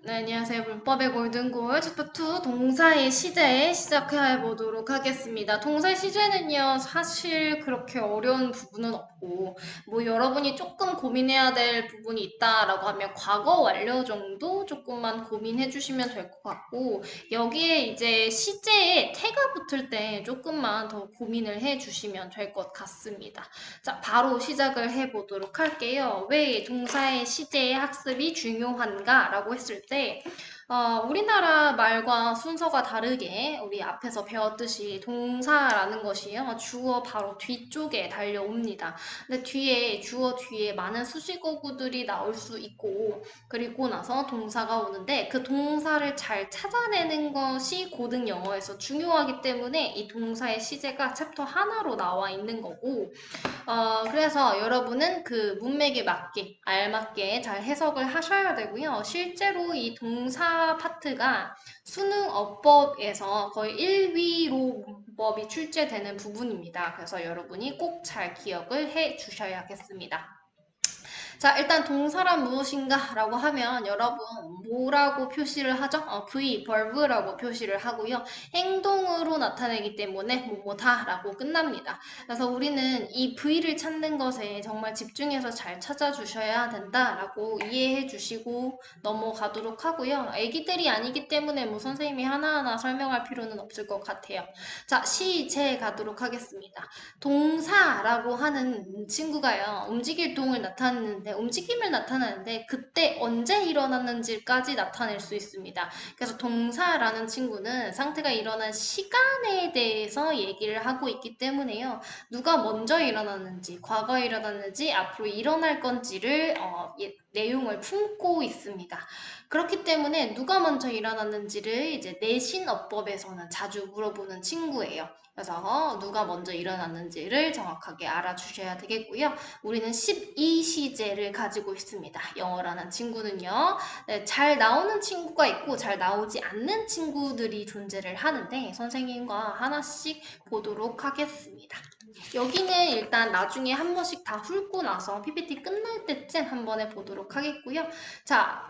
네, 안녕하세요. 문법의 골든골 챕터 2 동사의 시제 시작해 보도록 하겠습니다. 동사의 시제는요, 사실 그렇게 어려운 부분은 없고, 뭐 여러분이 조금 고민해야 될 부분이 있다라고 하면 과거 완료 정도 조금만 고민해 주시면 될 것 같고, 여기에 이제 시제에 태가 붙을 때 조금만 더 고민을 해 주시면 될 것 같습니다. 자, 바로 시작을 해 보도록 할게요. 왜 동사의 시제의 학습이 중요한가? 라고 했을 때, 우리나라 말과 순서가 다르게 우리 앞에서 배웠듯이 동사라는 것이요. 주어 바로 뒤쪽에 달려옵니다. 근데 주어 뒤에 많은 수식어구들이 나올 수 있고, 그리고 나서 동사가 오는데 그 동사를 잘 찾아내는 것이 고등 영어에서 중요하기 때문에 이 동사의 시제가 챕터 하나로 나와 있는 거고, 그래서 여러분은 그 문맥에 맞게, 알맞게 잘 해석을 하셔야 되고요. 실제로 이 동사 파트가 수능 어법에서 거의 1위로 문법이 출제되는 부분입니다. 그래서 여러분이 꼭 잘 기억을 해 주셔야겠습니다. 자, 일단 동사란 무엇인가 라고 하면 여러분 뭐라고 표시를 하죠? verb라고 표시를 하고요. 행동으로 나타내기 때문에 뭐뭐다 라고 끝납니다. 그래서 우리는 이 V를 찾는 것에 정말 집중해서 잘 찾아주셔야 된다라고 이해해 주시고 넘어가도록 하고요. 애기들이 아니기 때문에 뭐 선생님이 하나하나 설명할 필요는 없을 것 같아요. 자, 시제 가도록 하겠습니다. 동사라고 하는 친구가요, 움직일 동을 나타내는데, 움직임을 나타내는데, 그때 언제 일어났는지까지 나타낼 수 있습니다. 그래서 동사라는 친구는 상태가 일어난 시간에 대해서 얘기를 하고 있기 때문에요. 누가 먼저 일어났는지, 과거에 일어났는지, 앞으로 일어날 건지를 내용을 품고 있습니다. 그렇기 때문에 누가 먼저 일어났는지를 이제 내신어법에서는 자주 물어보는 친구예요. 그래서 누가 먼저 일어났는지를 정확하게 알아주셔야 되겠고요. 우리는 12시제를 가지고 있습니다. 영어라는 친구는요. 네, 잘 나오는 친구가 있고 잘 나오지 않는 친구들이 존재를 하는데 선생님과 하나씩 보도록 하겠습니다. 여기는 일단 나중에 한 번씩 다 훑고 나서 PPT 끝날 때쯤 한 번에 보도록 하겠고요. 자,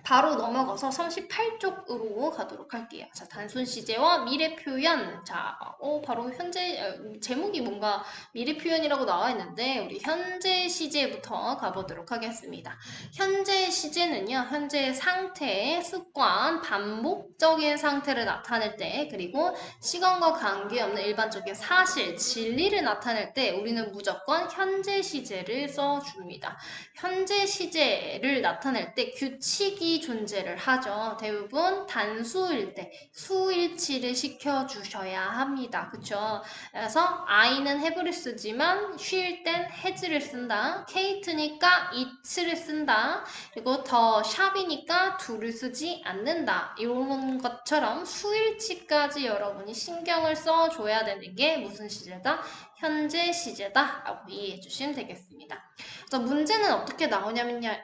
바로 넘어가서 38쪽으로 가도록 할게요. 자, 단순 시제와 미래 표현. 자, 바로 현재, 제목이 뭔가 미래 표현이라고 나와 있는데, 우리 현재 시제부터 가보도록 하겠습니다. 현재 시제는요, 현재 상태, 습관, 반복적인 상태를 나타낼 때, 그리고 시간과 관계없는 일반적인 사실, 진리를 나타낼 때, 우리는 무조건 현재 시제를 써줍니다. 현재 시제를 나타낼 때 규칙이 존재를 하죠. 대부분 단수일 때 수일치를 시켜주셔야 합니다. 그쵸? 그래서 I는 have를 쓰지만 쉴 땐 has를 쓴다. Kate니까 it를 쓴다. 그리고 더 샵이니까 do를 쓰지 않는다. 이런 것처럼 수일치까지 여러분이 신경을 써줘야 되는 게 무슨 시제다? 현재 시제다 라고 이해해 주시면 되겠습니다. 그래서 문제는 어떻게 나오냐면요.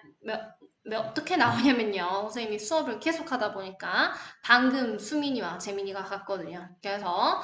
선생님이 수업을 계속 하다 보니까 방금 수민이와 재민이가 갔거든요. 그래서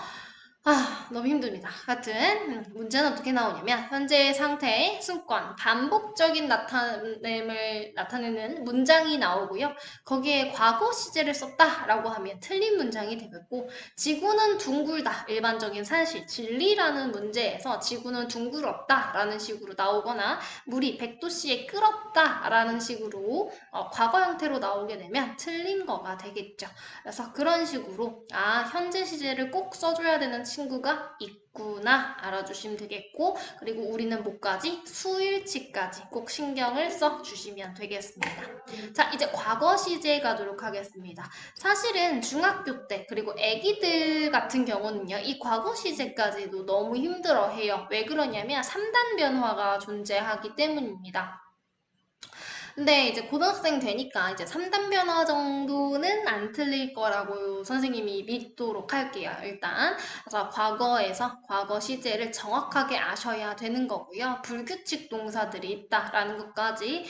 너무 힘듭니다. 하여튼 문제는 어떻게 나오냐면 현재 상태의 습관, 반복적인 나타냄을 나타내는 문장이 나오고요. 거기에 과거 시제를 썼다라고 하면 틀린 문장이 되겠고, 지구는 둥글다, 일반적인 사실, 진리라는 문제에서 지구는 둥글었다라는 식으로 나오거나 물이 100도씨에 끓었다라는 식으로 과거 형태로 나오게 되면 틀린 거가 되겠죠. 그래서 그런 식으로 현재 시제를 꼭 써줘야 되는 친구가 있구나 알아주시면 되겠고, 그리고 우리는 뭐까지? 수일치까지 꼭 신경을 써주시면 되겠습니다. 자, 이제 과거 시제 가도록 하겠습니다. 사실은 중학교 때 그리고 아기들 같은 경우는요, 이 과거 시제까지도 너무 힘들어해요. 왜 그러냐면 3단 변화가 존재하기 때문입니다. 근데 이제 고등학생 되니까 이제 3단 변화 정도는 안 틀릴 거라고 선생님이 믿도록 할게요. 일단. 그래서 과거 시제를 정확하게 아셔야 되는 거고요. 불규칙 동사들이 있다라는 것까지,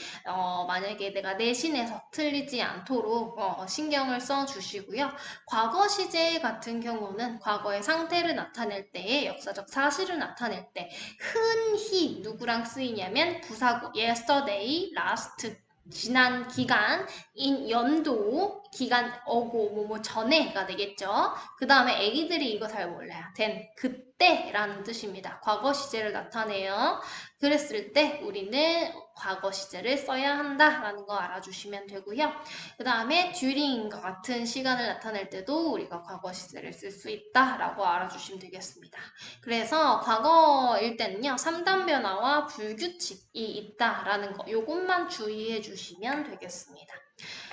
만약에 내가 내신에서 틀리지 않도록, 신경을 써 주시고요. 과거 시제 같은 경우는 과거의 상태를 나타낼 때에 역사적 사실을 나타낼 때 흔히 누구랑 쓰이냐면 부사구 yesterday, last 지난 기간, 인 연도, 기간 어고 뭐뭐 전에가 되겠죠. 그 다음에 애기들이 이거 잘 몰라요. 된 그때라는 뜻입니다. 과거 시제를 나타내요. 그랬을 때 우리는 과거 시제를 써야 한다라는 거 알아주시면 되고요. 그 다음에 during과 같은 시간을 나타낼 때도 우리가 과거 시제를 쓸 수 있다라고 알아주시면 되겠습니다. 그래서 과거일 때는요, 3단 변화와 불규칙이 있다라는 거, 요것만 주의해 주시면 되겠습니다.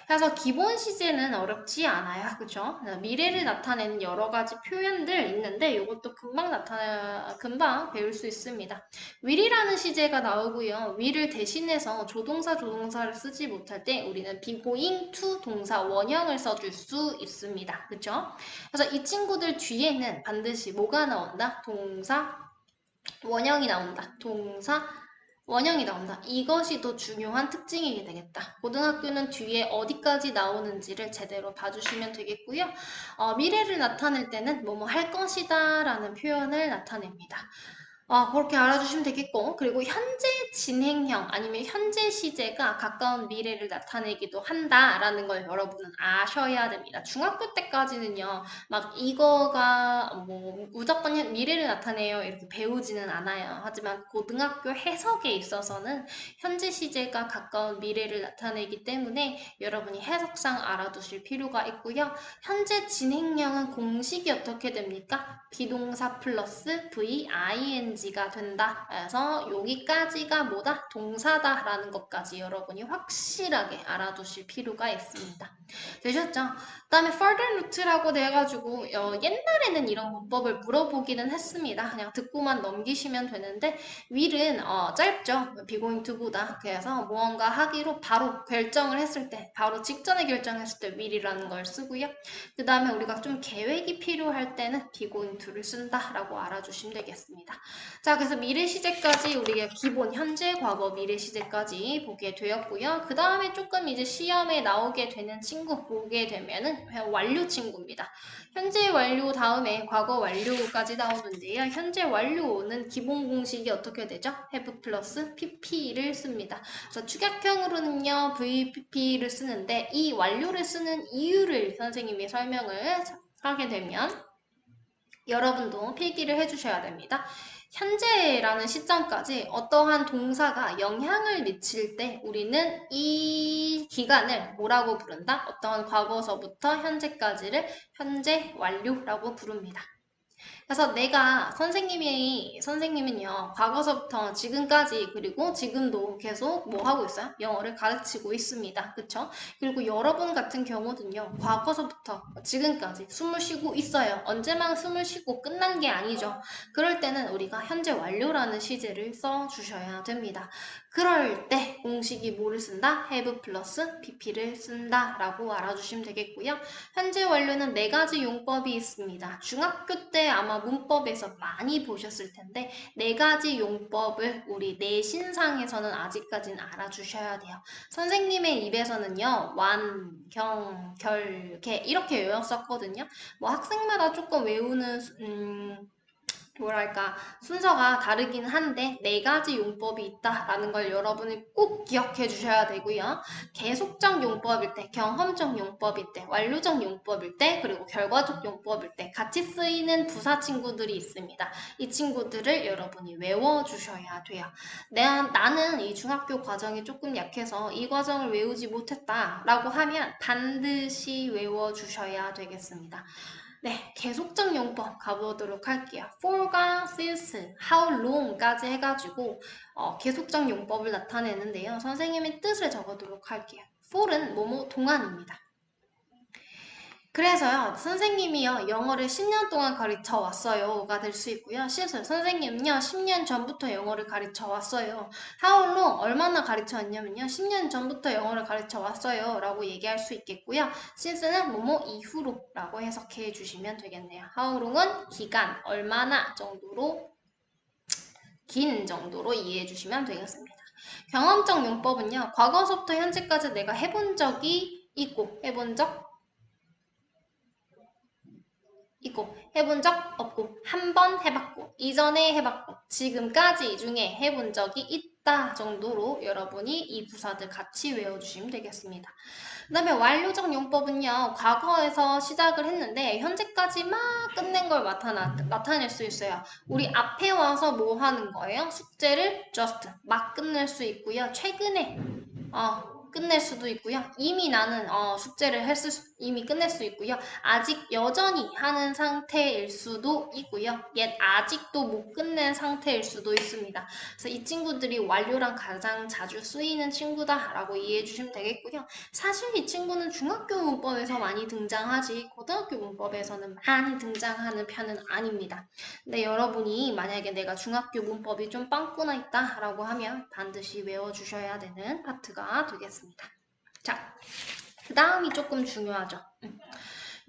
그래서 기본 시제는 어렵지 않아요. 그죠? 미래를 나타내는 여러 가지 표현들 있는데 이것도 금방 배울 수 있습니다. will이라는 시제가 나오고요. will을 대신해서 조동사를 쓰지 못할 때 우리는 be going to 동사 원형을 써줄 수 있습니다. 그죠? 그래서 이 친구들 뒤에는 반드시 뭐가 나온다? 동사 원형이 나온다. 동사 원형이 나온다. 이것이 더 중요한 특징이 되겠다. 고등학교는 뒤에 어디까지 나오는지를 제대로 봐주시면 되겠고요. 미래를 나타낼 때는 뭐뭐 할 것이다 라는 표현을 나타냅니다. 그렇게 알아주시면 되겠고, 그리고 현재 진행형 아니면 현재 시제가 가까운 미래를 나타내기도 한다라는 걸 여러분은 아셔야 됩니다. 중학교 때까지는요, 막 이거가 뭐 무조건 미래를 나타내요 이렇게 배우지는 않아요. 하지만 고등학교 해석에 있어서는 현재 시제가 가까운 미래를 나타내기 때문에 여러분이 해석상 알아두실 필요가 있고요. 현재 진행형은 공식이 어떻게 됩니까? 비동사 플러스 VING가 된다. 그래서 여기까지가 뭐다? 동사다라는 것까지 여러분이 확실하게 알아두실 필요가 있습니다. 되셨죠? 그 다음에 further note라고 돼가지고 옛날에는 이런 문법을 물어보기는 했습니다. 그냥 듣고만 넘기시면 되는데 will은 짧죠. be going to보다. 그래서 무언가 하기로 바로 결정을 했을 때, 바로 직전에 결정했을 때 will이라는 걸 쓰고요. 그 다음에 우리가 좀 계획이 필요할 때는 be going to를 쓴다라고 알아주시면 되겠습니다. 자, 그래서 미래 시제까지 우리가 기본 현재, 과거, 미래 시제까지 보게 되었고요. 그 다음에 조금 이제 시험에 나오게 되는 친구 보게 되면은 그냥 완료 친구입니다. 현재 완료 다음에 과거 완료까지 나오는데요. 현재 완료는 기본 공식이 어떻게 되죠? have 플러스 pp를 씁니다. 그래서 축약형으로는요, VPP를 쓰는데 이 완료를 쓰는 이유를 선생님이 설명을 하게 되면 여러분도 필기를 해주셔야 됩니다. 현재라는 시점까지 어떠한 동사가 영향을 미칠 때 우리는 이 기간을 뭐라고 부른다? 어떠한 과거서부터 현재까지를 현재 완료라고 부릅니다. 그래서 내가 선생님은요, 과거서부터 지금까지, 그리고 지금도 계속 뭐 하고 있어요? 영어를 가르치고 있습니다. 그쵸? 그리고 여러분 같은 경우는요, 과거서부터 지금까지 숨을 쉬고 있어요. 언제만 숨을 쉬고 끝난 게 아니죠. 그럴 때는 우리가 현재 완료라는 시제를 써주셔야 됩니다. 그럴 때 공식이 뭐를 쓴다? have 플러스 pp를 쓴다 라고 알아주시면 되겠고요. 현재 완료는 네 가지 용법이 있습니다. 중학교 때 아마 문법에서 많이 보셨을 텐데 네 가지 용법을 우리 내신상에서는 아직까지는 알아주셔야 돼요. 선생님의 입에서는요. 완, 경, 결, 개 이렇게 외웠었거든요. 뭐 학생마다 조금 외우는 뭐랄까 순서가 다르긴 한데 네 가지 용법이 있다라는 걸 여러분이 꼭 기억해 주셔야 되고요. 계속적 용법일 때, 경험적 용법일 때, 완료적 용법일 때, 그리고 결과적 용법일 때 같이 쓰이는 부사 친구들이 있습니다. 이 친구들을 여러분이 외워 주셔야 돼요. 나는 이 중학교 과정이 조금 약해서 이 과정을 외우지 못했다라고 하면 반드시 외워 주셔야 되겠습니다. 네, 계속적 용법 가보도록 할게요. for과 since, how long까지 해가지고 계속적 용법을 나타내는데요. 선생님의 뜻을 적어도록 할게요. for은 뭐뭐 동안입니다. 그래서요, 선생님이요, 영어를 10년 동안 가르쳐 왔어요가 될 수 있고요. 선생님은요, 10년 전부터 영어를 가르쳐 왔어요. How long, 얼마나 가르쳐 왔냐면요, 10년 전부터 영어를 가르쳐 왔어요. 라고 얘기할 수 있겠고요. since는 뭐뭐 이후로 라고 해석해 주시면 되겠네요. How long은 기간, 얼마나 정도로, 긴 정도로 이해해 주시면 되겠습니다. 경험적 용법은요, 과거서부터 현재까지 내가 해본 적이 있고, 해본 적 있고 해본 적 없고 한 번 해봤고 이전에 해봤고 지금까지 중에 해본 적이 있다 정도로 여러분이 이 부사들 같이 외워주시면 되겠습니다. 그 다음에 완료적 용법은요, 과거에서 시작을 했는데 현재까지 막 끝낸 걸 나타낼 수 있어요. 우리 앞에 와서 뭐 하는 거예요? 숙제를 just 막 끝낼 수 있고요. 최근에 끝낼 수도 있고요. 이미 나는 숙제를 이미 끝낼 수 있고요. 아직 여전히 하는 상태일 수도 있고요. 아직도 못 끝낸 상태일 수도 있습니다. 그래서 이 친구들이 완료랑 가장 자주 쓰이는 친구다라고 이해해 주시면 되겠고요. 사실 이 친구는 중학교 문법에서 많이 등장하지 고등학교 문법에서는 많이 등장하는 편은 아닙니다. 근데 여러분이 만약에 내가 중학교 문법이 좀 빵꾸나 있다라고 하면 반드시 외워주셔야 되는 파트가 되겠습니다. 자, 그 다음이 조금 중요하죠.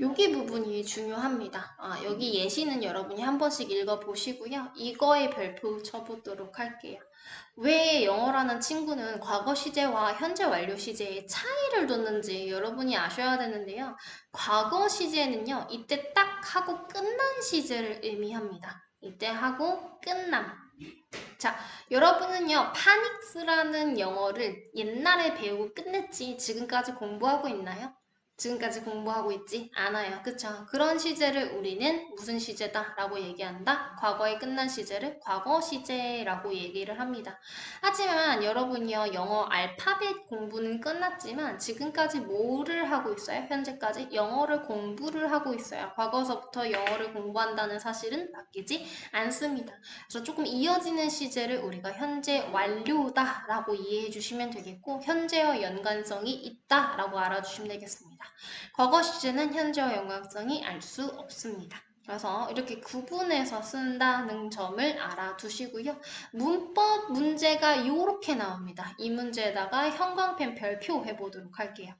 여기 부분이 중요합니다. 여기 예시는 여러분이 한 번씩 읽어보시고요. 이거에 별표 쳐보도록 할게요. 왜 영어라는 친구는 과거 시제와 현재 완료 시제의 차이를 뒀는지 여러분이 아셔야 되는데요. 과거 시제는요, 이때 딱 하고 끝난 시제를 의미합니다. 이때 하고 끝남. 자, 여러분은요, 파닉스라는 영어를 옛날에 배우고 끝냈지 지금까지 공부하고 있나요? 지금까지 공부하고 있지 않아요. 그쵸? 그런 시제를 우리는 무슨 시제다 라고 얘기한다? 과거에 끝난 시제를 과거 시제라고 얘기를 합니다. 하지만 여러분이요, 영어 알파벳 공부는 끝났지만 지금까지 뭐를 하고 있어요? 현재까지 영어를 공부를 하고 있어요. 과거서부터 영어를 공부한다는 사실은 바뀌지 않습니다. 그래서 조금 이어지는 시제를 우리가 현재 완료다라고 이해해 주시면 되겠고 현재와 연관성이 있다라고 알아주시면 되겠습니다. 과거 시제는 현재와 연관성이 알 수 없습니다. 그래서 이렇게 구분해서 쓴다는 점을 알아두시고요. 문법 문제가 이렇게 나옵니다. 이 문제에다가 형광펜 별표 해보도록 할게요.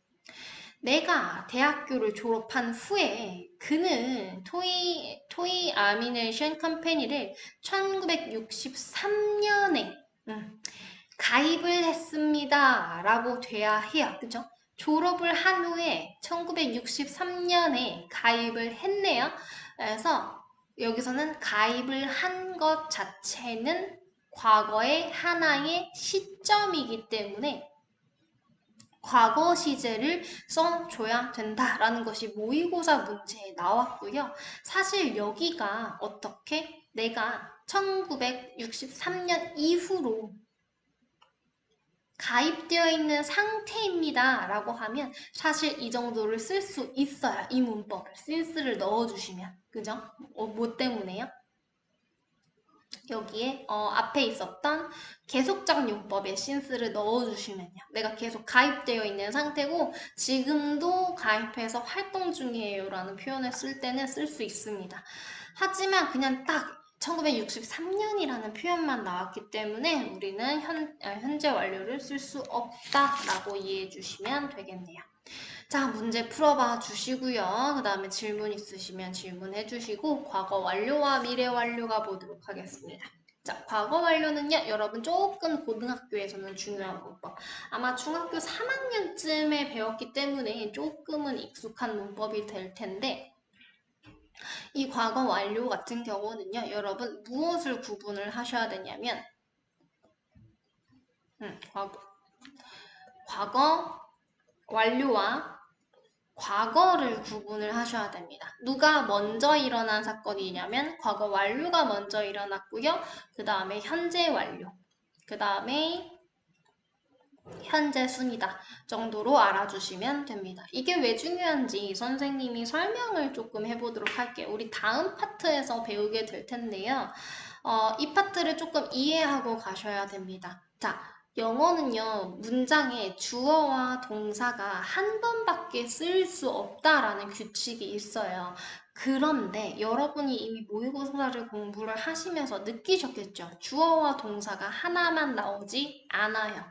내가 대학교를 졸업한 후에 그는 토이 아미네이션 컴퍼니를 1963년에 가입을 했습니다. 라고 돼야 해요. 그죠? 졸업을 한 후에 1963년에 가입을 했네요. 그래서 여기서는 가입을 한 것 자체는 과거의 하나의 시점이기 때문에 과거 시제를 써줘야 된다라는 것이 모의고사 문제에 나왔고요. 사실 여기가 어떻게 내가 1963년 이후로 가입되어 있는 상태입니다 라고 하면 사실 이 정도를 쓸 수 있어요. 이 문법을 since를 넣어주시면 그죠? 뭐 때문에요? 여기에 앞에 있었던 계속적 용법에 since를 넣어주시면요. 내가 계속 가입되어 있는 상태고 지금도 가입해서 활동 중이에요 라는 표현을 쓸 때는 쓸 수 있습니다. 하지만 그냥 딱 1963년이라는 표현만 나왔기 때문에 우리는 현재 완료를 쓸 수 없다라고 이해해 주시면 되겠네요. 자, 문제 풀어봐 주시고요. 그 다음에 질문 있으시면 질문해 주시고 과거 완료와 미래 완료가 보도록 하겠습니다. 자, 과거 완료는요, 여러분 조금 고등학교에서는 중요한 문법. 아마 중학교 3학년쯤에 배웠기 때문에 조금은 익숙한 문법이 될 텐데 이 과거 완료 같은 경우는요, 여러분 무엇을 구분을 하셔야 되냐면 과거 완료와 과거를 구분을 하셔야 됩니다. 누가 먼저 일어난 사건이냐면 과거 완료가 먼저 일어났고요. 그 다음에 현재 완료, 그 다음에 현재 순이다 정도로 알아주시면 됩니다. 이게 왜 중요한지 선생님이 설명을 조금 해보도록 할게요. 우리 다음 파트에서 배우게 될 텐데요. 이 파트를 조금 이해하고 가셔야 됩니다. 자, 영어는요, 문장에 주어와 동사가 한 번밖에 쓸 수 없다라는 규칙이 있어요. 그런데 여러분이 이미 모의고사를 공부를 하시면서 느끼셨겠죠? 주어와 동사가 하나만 나오지 않아요.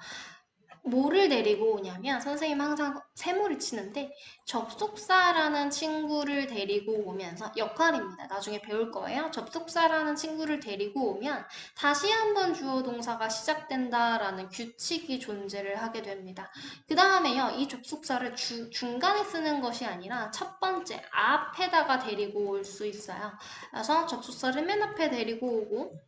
뭐를 데리고 오냐면 선생님 항상 세모를 치는데 접속사라는 친구를 데리고 오면서 역할입니다. 나중에 배울 거예요. 접속사라는 친구를 데리고 오면 다시 한번 주어 동사가 시작된다라는 규칙이 존재를 하게 됩니다. 그 다음에요. 이 접속사를 중간에 쓰는 것이 아니라 첫 번째 앞에다가 데리고 올 수 있어요. 그래서 접속사를 맨 앞에 데리고 오고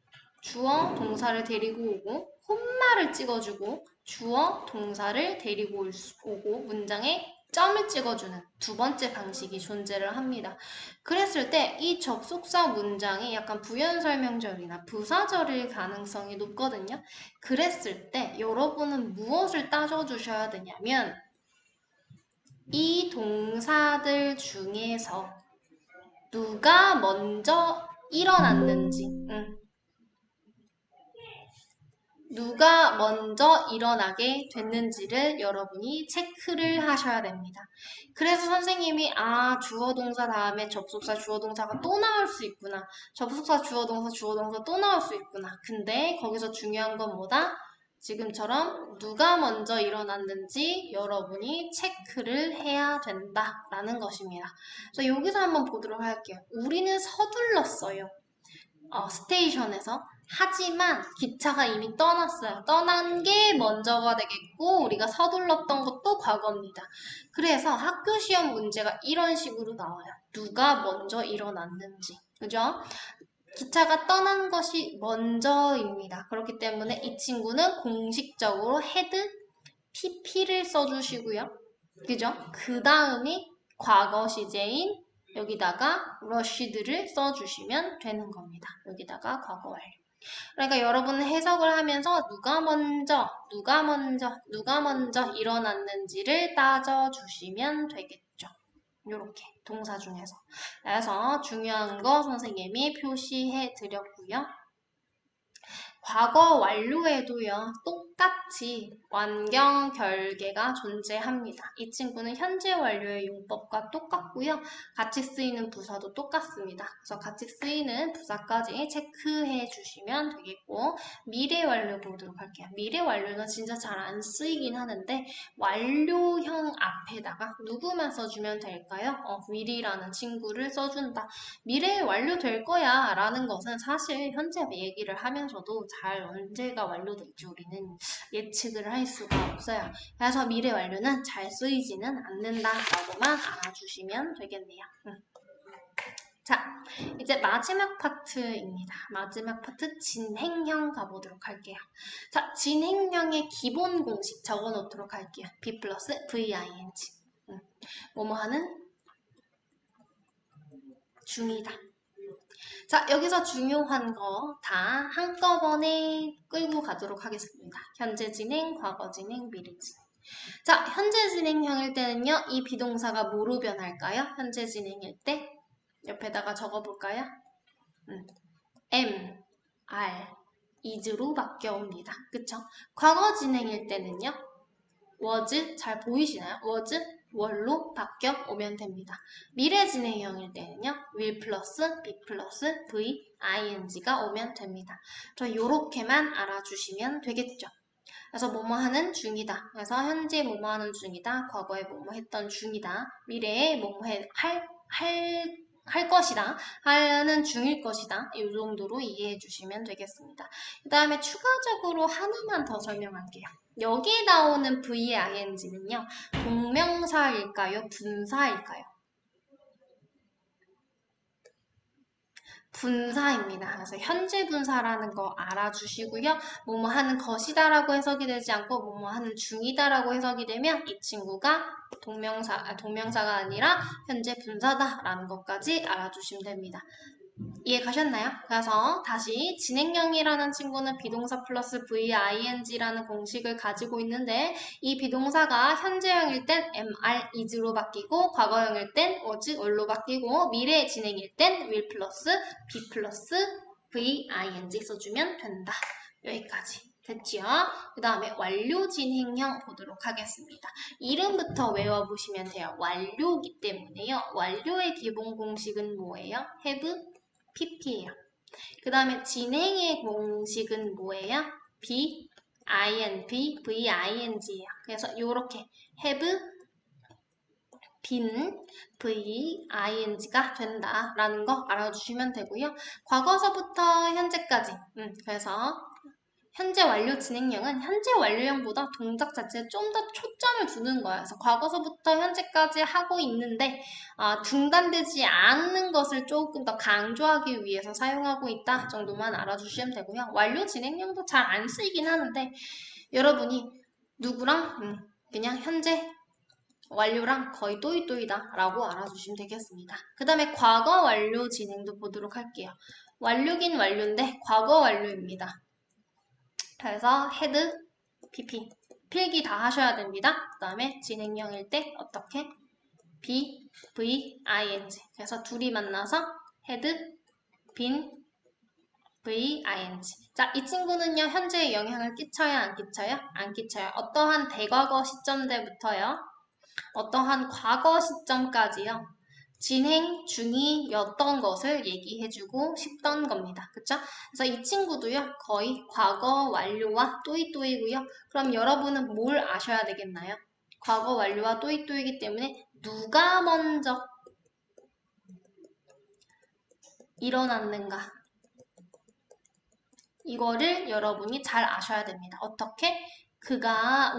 주어 동사를 데리고 오고 콤마를 찍어주고 주어, 동사를 데리고 오고 문장에 점을 찍어주는 두 번째 방식이 존재를 합니다. 그랬을 때 이 접속사 문장이 약간 부연설명절이나 부사절일 가능성이 높거든요. 그랬을 때 여러분은 무엇을 따져주셔야 되냐면 이 동사들 중에서 누가 먼저 일어났는지, 누가 먼저 일어나게 됐는지를 여러분이 체크를 하셔야 됩니다. 그래서 선생님이 주어 동사 다음에 접속사 주어 동사가 또 나올 수 있구나. 접속사 주어 동사 주어 동사 또 나올 수 있구나. 근데 거기서 중요한 건 뭐다? 지금처럼 누가 먼저 일어났는지 여러분이 체크를 해야 된다라는 것입니다. 그래서 여기서 한번 보도록 할게요. 우리는 서둘렀어요. 스테이션에서. 하지만 기차가 이미 떠났어요. 떠난 게 먼저가 되겠고 우리가 서둘렀던 것도 과거입니다. 그래서 학교 시험 문제가 이런 식으로 나와요. 누가 먼저 일어났는지. 그죠? 기차가 떠난 것이 먼저입니다. 그렇기 때문에 이 친구는 공식적으로 had pp를 써주시고요. 그죠? 그 다음이 과거 시제인 여기다가 rushed를 써주시면 되는 겁니다. 여기다가 과거 완료. 그러니까 여러분은 해석을 하면서 누가 먼저 일어났는지를 따져주시면 되겠죠. 이렇게 동사 중에서. 그래서 중요한 거 선생님이 표시해 드렸고요. 과거 완료에도요, 똑같이 완경 결계가 존재합니다. 이 친구는 현재 완료의 용법과 똑같고요. 같이 쓰이는 부사도 똑같습니다. 그래서 같이 쓰이는 부사까지 체크해 주시면 되겠고, 미래 완료 보도록 할게요. 미래 완료는 진짜 잘 안 쓰이긴 하는데, 완료형 앞에다가 누구만 써주면 될까요? will이라는 친구를 써준다. 미래에 완료될 거야 라는 것은 사실 현재 얘기를 하면서도 잘 언제가 완료될지 우리는 예측을 할 수가 없어요. 그래서 미래 완료는 잘 쓰이지는 않는다라고만 알아주시면 되겠네요. 자, 이제 마지막 파트입니다. 마지막 파트 진행형 가보도록 할게요. 자, 진행형의 기본 공식 적어놓도록 할게요. B 플러스 VING. 뭐뭐 하는 중이다. 자, 여기서 중요한 거 다 한꺼번에 끌고 가도록 하겠습니다. 현재 진행, 과거 진행, 미래 진행. 자, 현재 진행형일 때는요, 이 비동사가 뭐로 변할까요? 현재 진행일 때 옆에다가 적어볼까요? am, are, is로 바뀌어옵니다. 그쵸? 과거 진행일 때는요, was 잘 보이시나요? was 월로 바뀌어 오면 됩니다. 미래 진행형일 때는요. will 플러스 be 플러스 v ing가 오면 됩니다. 요렇게만 알아주시면 되겠죠. 그래서 뭐뭐 하는 중이다. 그래서 현재 뭐뭐 하는 중이다. 과거에 뭐뭐 했던 중이다. 미래에 뭐뭐 할 것이다. 하는 중일 것이다. 이 정도로 이해해 주시면 되겠습니다. 그 다음에 추가적으로 하나만 더 설명할게요. 여기에 나오는 VING는요. 동명사일까요? 분사일까요? 분사입니다. 그래서 현재 분사라는 거 알아주시고요. 뭐뭐 하는 것이다라고 해석이 되지 않고 뭐뭐 하는 중이다라고 해석이 되면 이 친구가 동명사가 아니라 현재 분사다라는 것까지 알아주시면 됩니다. 이해 가셨나요? 그래서 다시 진행형이라는 친구는 비동사 플러스 VING라는 공식을 가지고 있는데 이 비동사가 현재형일 땐 MR, is로 바뀌고 과거형일 땐 was, were로 바뀌고 미래 진행일 땐 will 플러스 be 플러스 VING 써주면 된다. 여기까지. 됐지요? 그 다음에 완료 진행형 보도록 하겠습니다. 이름부터 외워보시면 돼요. 완료이기 때문에요. 완료의 기본 공식은 뭐예요? have, pp예요. 그 다음에 진행의 공식은 뭐예요? be, ving예요. 그래서 이렇게 have, been, ving가 된다라는 거 알아주시면 되고요. 과거서부터 현재까지. 그래서 현재 완료 진행형은 현재 완료형보다 동작 자체에 좀 더 초점을 두는 거야. 그래서 과거서부터 현재까지 하고 있는데 중단되지 않는 것을 조금 더 강조하기 위해서 사용하고 있다 정도만 알아주시면 되고요. 완료 진행형도 잘 안 쓰이긴 하는데 여러분이 누구랑 그냥 현재 완료랑 거의 또이또이다 라고 알아주시면 되겠습니다. 그 다음에 과거 완료 진행도 보도록 할게요. 완료긴 완료인데 과거 완료입니다. 그래서 헤드, PP 필기 다 하셔야 됩니다. 그 다음에 진행형일 때 어떻게? B, V, ING 그래서 둘이 만나서 헤드, 빈, V, ING 자, 이 친구는요 현재에 영향을 끼쳐야 안 끼쳐요? 안 끼쳐요. 어떠한 대과거 시점대부터요 어떠한 과거 시점까지요. 진행 중이었던 것을 얘기해주고 싶던 겁니다. 그쵸? 그래서 이 친구도요, 거의 과거 완료와 또이또이고요. 그럼 여러분은 뭘 아셔야 되겠나요? 과거 완료와 또이또이기 때문에 누가 먼저 일어났는가? 이거를 여러분이 잘 아셔야 됩니다. 어떻게?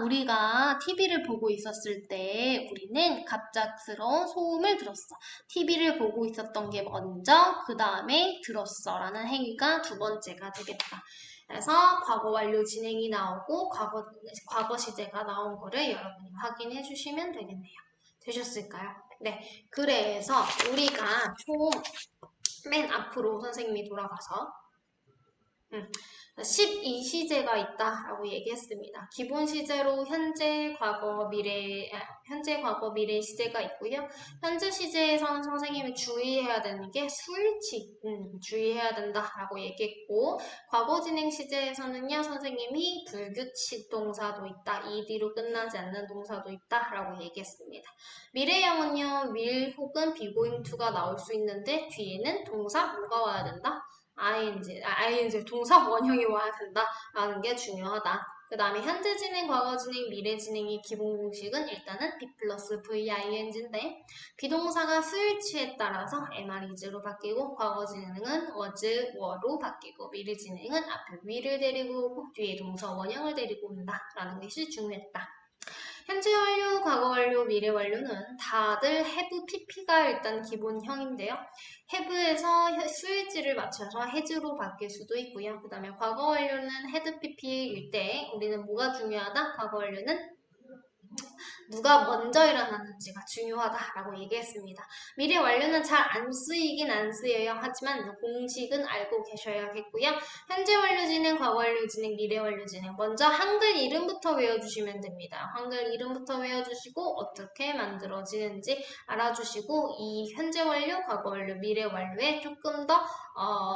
우리가 TV를 보고 있었을 때 우리는 갑작스러운 소음을 들었어. TV를 보고 있었던 게 먼저, 그 다음에 들었어. 라는 행위가 두 번째가 되겠다. 그래서 과거 완료 진행이 나오고 과거 시제가 나온 거를 여러분이 확인해 주시면 되겠네요. 되셨을까요? 네. 그래서 우리가 맨 앞으로 선생님이 돌아가서 12시제가 있다라고 얘기했습니다. 기본 시제로 현재, 과거, 미래 시제가 있고요. 현재 시제에서는 선생님이 주의해야 되는 게 수일치, 주의해야 된다라고 얘기했고, 과거 진행 시제에서는요, 선생님이 불규칙 동사도 있다, ed로 끝나지 않는 동사도 있다라고 얘기했습니다. 미래형은요, will 혹은 be going to가 나올 수 있는데, 뒤에는 동사 뭐가 와야 된다? ing 동사 원형이 와야 된다라는 게 중요하다. 그 다음에 현재 진행, 과거 진행, 미래 진행의 기본 공식은 일단은 be 플러스 VING인데 비동사가 수일치에 따라서 MR이즈로 바뀌고 과거 진행은 was, were로 바뀌고 미래 진행은 앞에 will을 데리고 오고 뒤에 동사 원형을 데리고 온다라는 것이 중요했다. 현재 완료, 과거 완료, 미래 완료는 다들 have pp가 일단 기본형인데요. have에서 수일지를 맞춰서 has로 바뀔 수도 있고요. 그 다음에 과거 완료는 had pp일 때 우리는 뭐가 중요하다? 과거 완료는 누가 먼저 일어났는지가 중요하다라고 얘기했습니다. 미래 완료는 잘 안 쓰이긴 안 쓰여요. 하지만 공식은 알고 계셔야겠고요. 현재 완료 진행, 과거 완료 진행, 미래 완료 진행. 먼저 한글 이름부터 외워주시면 됩니다. 한글 이름부터 외워주시고 어떻게 만들어지는지 알아주시고 이 현재 완료, 과거 완료, 미래 완료에 조금 더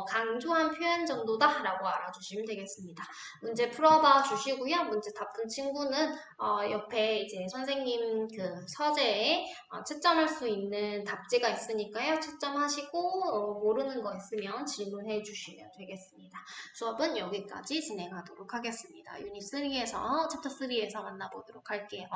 강조한 표현 정도다라고 알아주시면 되겠습니다. 문제 풀어봐 주시고요. 문제 답 푼 친구는 옆에 이제 선생님 그 서재에 채점할 수 있는 답지가 있으니까요. 채점하시고 모르는 거 있으면 질문해 주시면 되겠습니다. 수업은 여기까지 진행하도록 하겠습니다. 유닛 3에서 챕터 3에서 만나보도록 할게요.